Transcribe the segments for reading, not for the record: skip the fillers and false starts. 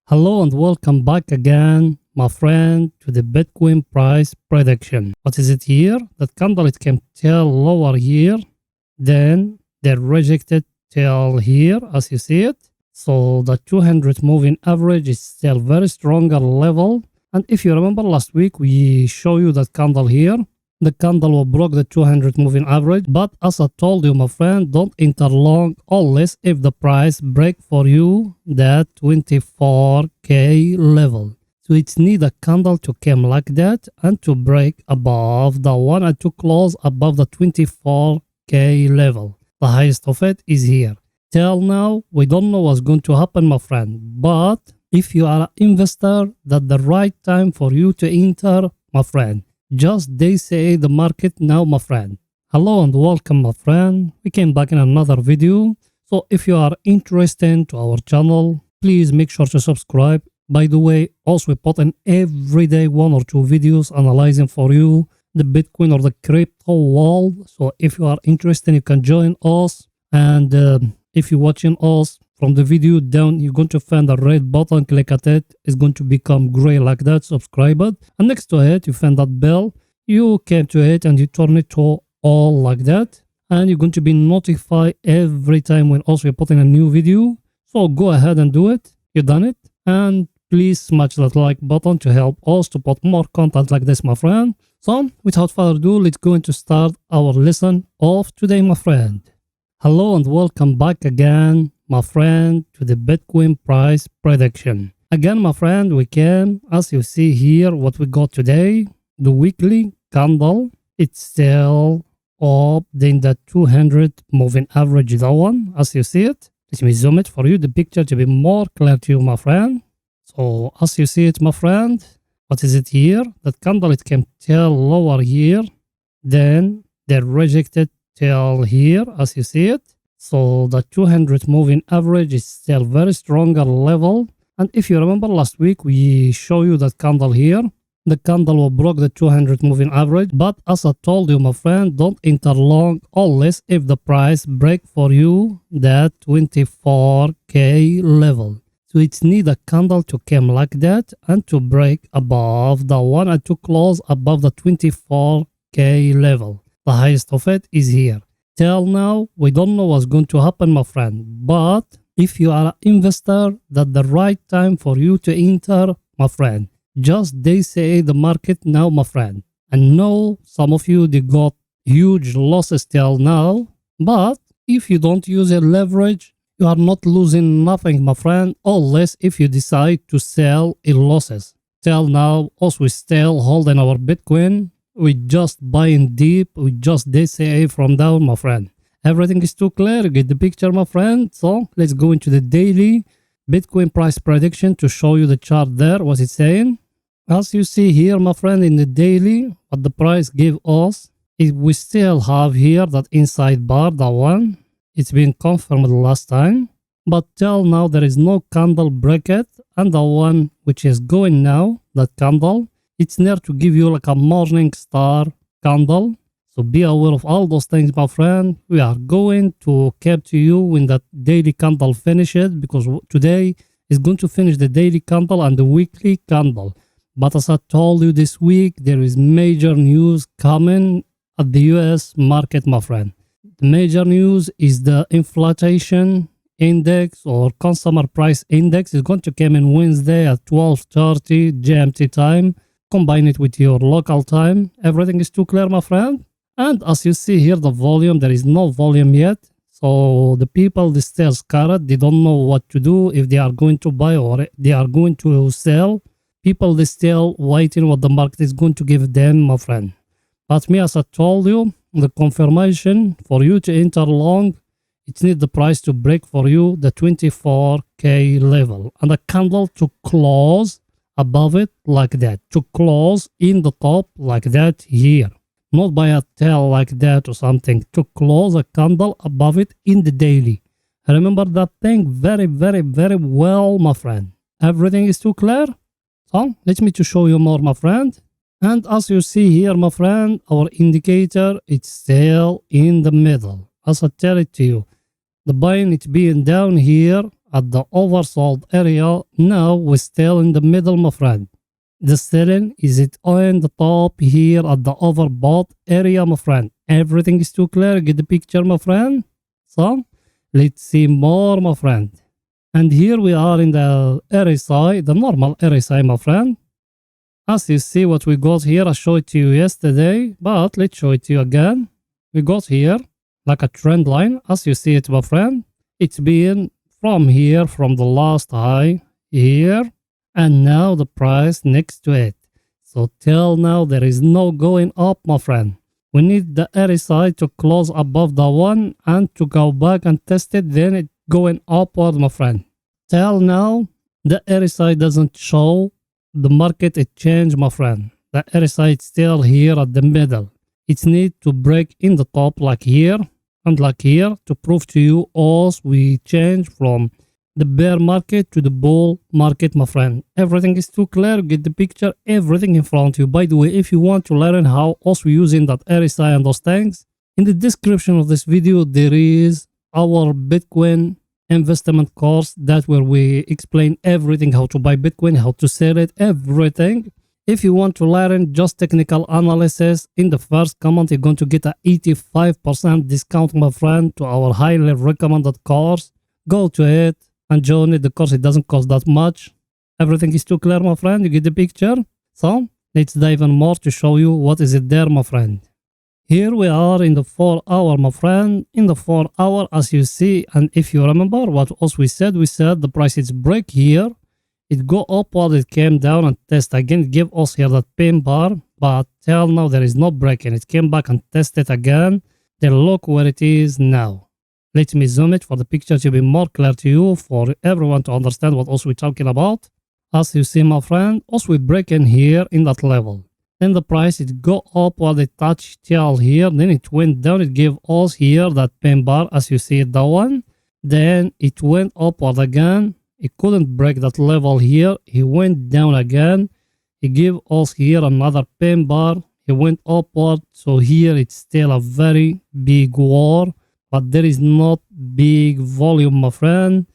Hello and welcome back again, my friend, to the Bitcoin price prediction. What is it here? That candle it can tell lower here, then they rejected till here as you see it. So the 200 moving average is still very stronger level. And if you remember last week, we show you that candle here. The candle will broke the 200 moving average, but as I told you, my friend, don't enter long unless if the price break for you that 24k level. So it's need a candle to come like that and to break above the one and to close above the 24k level. The highest of it is here. Till now, we don't know what's going to happen, my friend, but if you are an investor, that's the right time for you to enter, my friend. Just they say the market now, my friend. Hello and welcome, my friend. We came back in another video. So if you are interested to our channel, please make sure to subscribe. By the way, also we put in every day 1 or 2 videos analyzing for you the Bitcoin or the crypto world. So if you are interested, you can join us. And if you're watching us from the video down, you're going to find a red button, click at it. It's going to become gray like that, subscribe it. And next to it, you find that bell. You came to it and you turn it to all like that. And you're going to be notified every time when also you're putting a new video. So go ahead and do it. You've done it. And please smash that like button to help us to put more content like this, my friend. So without further ado, let's go into start our lesson of today, my friend. Hello and welcome back again, my friend, to the Bitcoin price prediction. Again, my friend, we came, as you see here, what we got today, the weekly candle. It's still up in the 200 moving average, that one, as you see it. Let me zoom it for you, the picture to be more clear to you, my friend. So, as you see it, my friend, what is it here? That candle, it can tell lower here, then they rejected till here as you see it. So the 200 moving average is still very stronger level. And if you remember last week, we show you that candle here. The candle will broke the 200 moving average. But as I told you, my friend, don't enter long unless if the price break for you that 24k level. So it's need a candle to come like that and to break above the one and to close above the 24k level. The highest of it is here. Till now, we don't know what's going to happen, my friend. But if you are an investor, that's the right time for you to enter, my friend. Just they say the market now, my friend. And know some of you, they got huge losses till now. But if you don't use a leverage, you are not losing nothing, my friend, unless if you decide to sell in losses. Till now, us we still holding our Bitcoin. We just buying deep, we just DCA from down, my friend. Everything is too clear, you get the picture, my friend. So let's go into the daily Bitcoin price prediction to show you the chart there, what it's saying. As you see here, my friend, in the daily, what the price gave us, we still have here that inside bar, that one. It's been confirmed last time. But till now, there is no candle break it. And the one which is going now, that candle, it's there to give you like a morning star candle. So be aware of all those things, my friend. We are going to keep to you when that daily candle finishes, because today is going to finish the daily candle and the weekly candle. But as I told you this week, there is major news coming at the US market, my friend. The major news is the inflation index or consumer price index is going to come in Wednesday at 12:30 GMT time. Combine it with your local time. Everything is too clear, my friend. And as you see here, the volume, there is no volume yet. So the people, they still scared. They don't know what to do, if they are going to buy or they are going to sell. People, they still waiting what the market is going to give them, my friend. But me, as I told you, the confirmation for you to enter long, it needs the price to break for you the 24k level. And the candle to close above it like that, to close in the top like that here, not by a tail like that or something, to close a candle above it in the daily. Remember that thing very, very, very well, my friend. Everything is too clear. So let me to show you more, my friend. And as you see here, my friend, our indicator, it's still in the middle. As I tell it to you, the buying, it's being down here at the oversold area. Now we're still in the middle, my friend. The selling is it on the top here at the overbought area, my friend. Everything is too clear. Get the picture, my friend. So let's see more, my friend. And here we are in the RSI, the normal RSI, my friend. As you see what we got here, I showed it to you yesterday, but let's show it to you again. We got here like a trend line, as you see it, my friend. It's been from here, from the last high here, and now the price next to it. So till now there is no going up, my friend. We need the RSI to close above the one and to go back and test it, then it going upward, my friend. Till now the RSI doesn't show the market it changed, my friend. The RSI is still here at the middle. It needs to break in the top like here and like here to prove to you also we change from the bear market to the bull market, my friend. Everything is too clear. Get the picture, everything in front of you. By the way, if you want to learn how also using that RSI and those things, in the description of this video there is our Bitcoin investment course, that where we explain everything, how to buy Bitcoin, how to sell it, everything. If you want to learn just technical analysis, in the first comment you're going to get a 85% discount, my friend, to our highly recommended course. Go to it and join it. The course, it doesn't cost that much. Everything is too clear, my friend. You get the picture. So let's dive in more to show you what is it there, my friend. Here we are in the 4 hour, my friend. In the 4 hour, as you see, and if you remember what else we said the price is break here, it go upward, it came down and test again, give us here that pin bar, but till now there is no breaking. It came back and tested again. Then look where it is now. Let me zoom it for the picture to be more clear to you, for everyone to understand what else we're talking about. As you see, my friend, also we break in here in that level. Then the price, it go up while it touched till here, then it went down, it gave us here that pin bar, as you see it, that one. Then it went upward again, it couldn't break that level here, he went down again, he gave us here another pin bar, he went upward. So here it's still a very big war, but there is not big volume, my friend.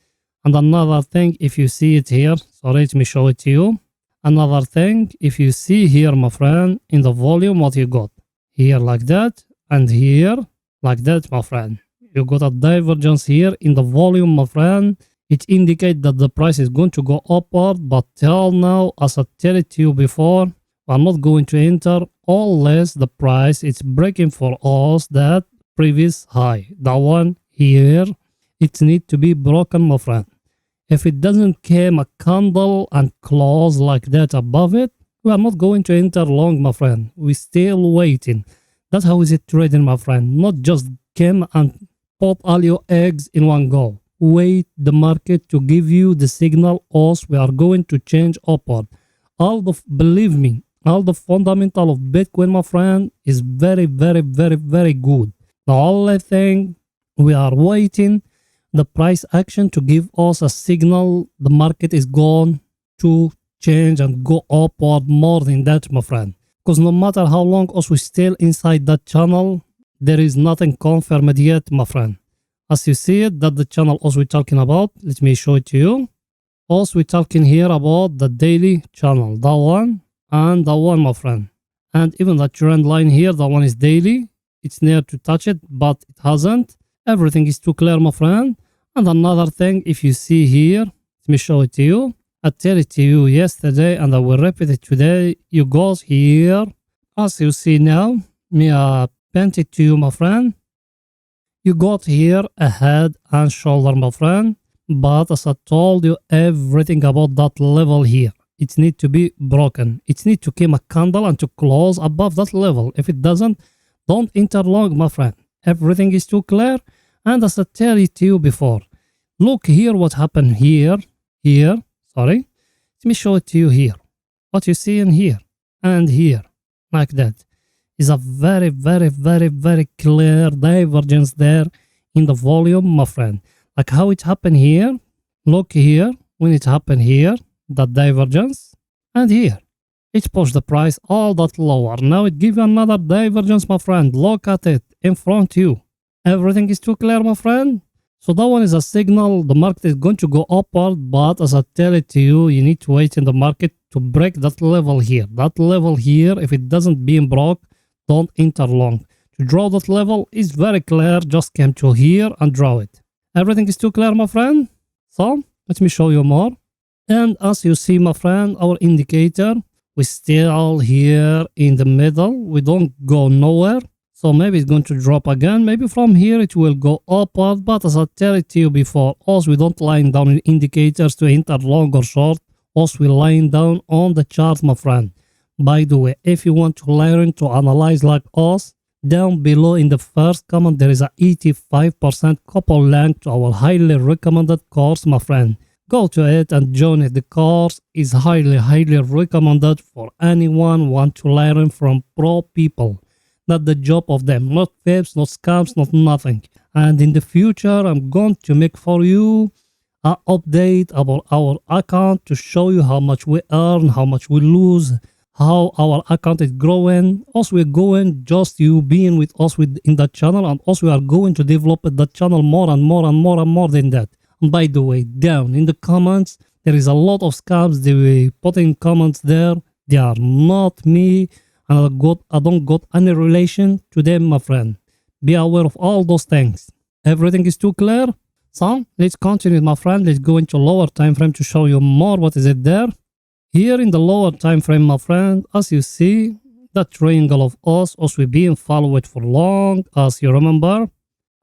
And another thing, if you see it here, so let me show it to you. Another thing, if you see here, my friend, in the volume, what you got here like that, and here like that, my friend. You got a divergence here in the volume, my friend. It indicates that the price is going to go upward, but till now, as I tell it to you before, I'm not going to enter unless the price is breaking for us that previous high. That one here, it needs to be broken, my friend. If it doesn't came a candle and close like that above it, we are not going to enter long, my friend. We're still waiting. That's how is it trading, my friend. Not just came and pop all your eggs in one go. Wait the market to give you the signal, else we are going to change upward. Believe me, all the fundamental of Bitcoin, my friend, is very, very, very, very good. The only thing we are waiting, the price action to give us a signal the market is going to change and go upward more than that, my friend. Because no matter how long us we still inside that channel, there is nothing confirmed yet, my friend. As you see it, that the channel also we're talking about, let me show it to you. Also we're talking here about the daily channel, that one and that one, my friend. And even the trend line here, that one is daily. It's near to touch it, but it hasn't. Everything is too clear, my friend. And another thing, if you see here, let me show it to you. I tell it to you yesterday and I will repeat it today. You go here, as you see now, me paint it to you, my friend. You got here a head and shoulder, my friend. But as I told you, everything about that level here, it needs to be broken. It needs to come a candle and to close above that level. If it doesn't, don't enter long, my friend. Everything is too clear. And as I tell it to you before, look here what happened here. Let me show it to you here. What you see in here and here, like that, is a very, very, very, very clear divergence there in the volume, my friend. Like how it happened here. Look here, when it happened here, that divergence, and here. It pushed the price all that lower. Now it gives you another divergence, my friend. Look at it in front of you. Everything is too clear, my friend. So that one is a signal the market is going to go upward, but as I tell it to you, you need to wait in the market to break that level here. That level here, if it doesn't being broke, don't enter long. To draw that level is very clear. Just come to here and draw it. Everything is too clear, my friend. So let me show you more. And as you see, my friend, our indicator, we're still here in the middle. We don't go nowhere. So maybe it's going to drop again. Maybe from here it will go upward. But as I tell it to you before, also we don't line down in indicators to enter long or short. Also we line down on the chart, my friend. By the way, if you want to learn to analyze like us, down below in the first comment there is a 85% couple link to our highly recommended course, my friend. Go to it and join it. The course is highly recommended for anyone want to learn from pro people. Not the job of them, not fibs, not scams, not nothing. And in the future I'm going to make for you an update about our account to show you how much we earn, how much we lose, how our account is growing. Also we're going, just you being with us in that channel, and also we are going to develop that channel more and more than that. And by the way, down in the comments there is a lot of scams. They put in comments there, they are not me, and I don't got any relation to them, my friend. Be aware of all those things. Everything is too clear. So let's continue, my friend. Let's go into lower time frame to show you more what is it there. Here in the lower time frame, my friend, as you see, that triangle of us, also being followed for long, as you remember.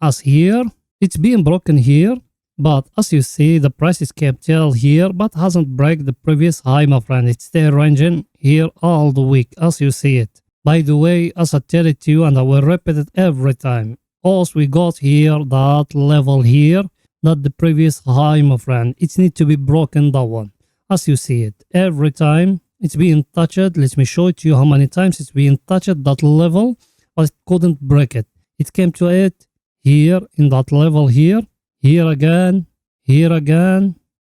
As here, it's being broken here, but as you see, the price is kept till here, but hasn't break the previous high, my friend. It's still ranging here all the week, as you see it. By the way, as I tell it to you, and I will repeat it every time, also we got here that level here, not the previous high, my friend. It needs to be broken, that one. As you see it, every time it's being touched. Let me show it to you how many times it's being touched, that level, but it couldn't break it. It came to it here in that level here again,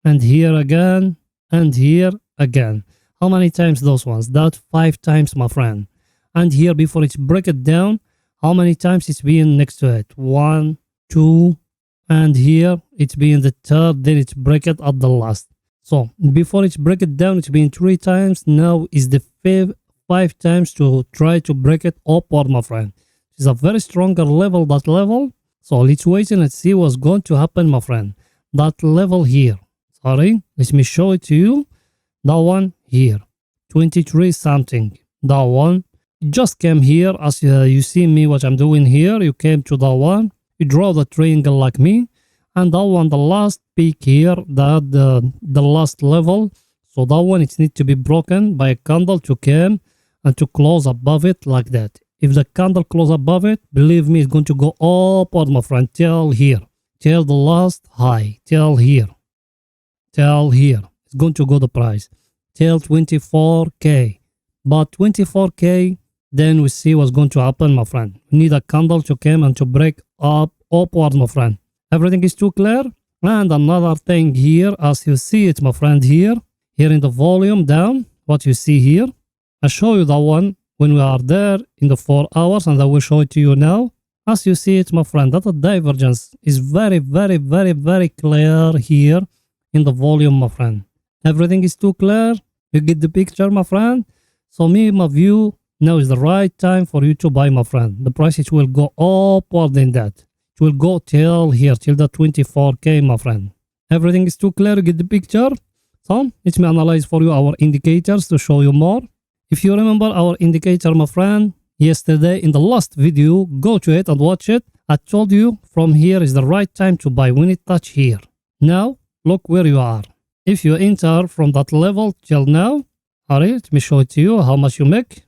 and here again, and here again. How many times those ones? That 5 times, my friend. And here before it's break it down, how many times it's being next to it? 1, 2, and here it's being the third, then it's break it at the last. So before it's break it down, it's been 3 times. Now is the 5 times to try to break it upward, my friend. It's a very stronger level, that level. So let's wait and let's see what's going to happen, my friend. That level here. Sorry, let me show it to you. That one here. 23 something. That one. It just came here. As you see me, what I'm doing here. You came to that one. You draw the triangle like me. And that one, the last peak here, that the last level. So that one, it needs to be broken by a candle to come and to close above it like that. If the candle close above it, believe me, it's going to go upward, my friend, till here. Till the last high, till here. Till here. It's going to go the price. Till 24K. But 24K, then we see what's going to happen, my friend. We need a candle to come and to break upward, my friend. Everything is too clear. And another thing here, as you see it, my friend, here in the volume down, what you see here, I show you that one when we are there in the 4 hours, and I will show it to you now. As you see it, my friend, that the divergence is very clear here in the volume, my friend. Everything is too clear. You get the picture, my friend. So me, my view, now is the right time for you to buy, my friend. The price, it will go upward in that. It will go till here, till the 24K, my friend. Everything is too clear. You get the picture. So let me analyze for you our indicators to show you more. If you remember our indicator, my friend, yesterday in the last video, go to it and watch it. I told you from here is the right time to buy when it touch here. Now, look where you are. If you enter from that level till now, alright, let me show it to you how much you make.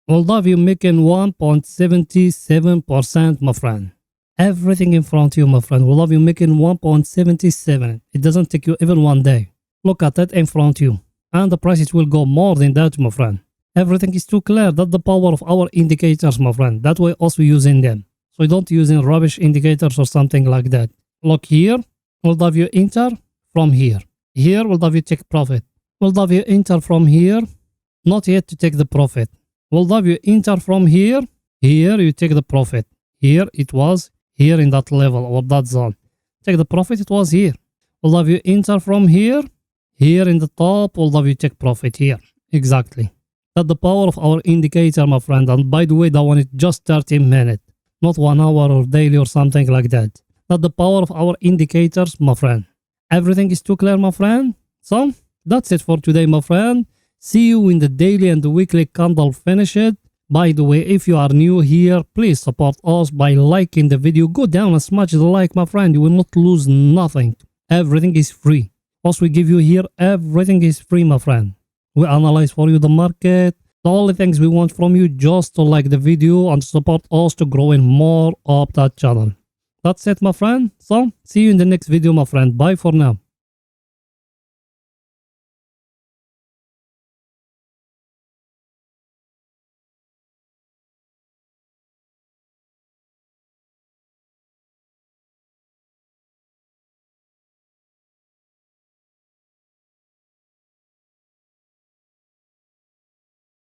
Well, that you making 1.77%, my friend. Everything in front of you, my friend. We love you making 1.77. It doesn't take you even 1 day. Look at that in front of you. And the prices will go more than that, my friend. Everything is too clear. That's the power of our indicators, my friend. That way also using them. So you don't using rubbish indicators or something like that. Look here. We'll have you enter from here. Here we'll have you take profit. We'll have you enter from here. Not yet to take the profit. We'll have you enter from here. Here you take the profit. Here it was. Here in that level or that zone. take the profit, it was here. All of you enter from here, here in the top, all of you take profit here. Exactly. That's the power of our indicator, my friend. And by the way, that one is just 30 minutes, not 1 hour or daily or something like that. That's the power of our indicators, my friend. Everything is too clear, my friend? So, that's it for today, my friend. See you in the daily and the weekly candle finish it. By the way, if you are new here, please support us by liking the video. Go down and smash the like, my friend. You will not lose nothing. Everything is free. What we give you here, everything is free, my friend. We analyze for you the market. The only things we want from you just to like the video and support us to grow in more of that channel. That's it, my friend. So, see you in the next video, my friend. Bye for now.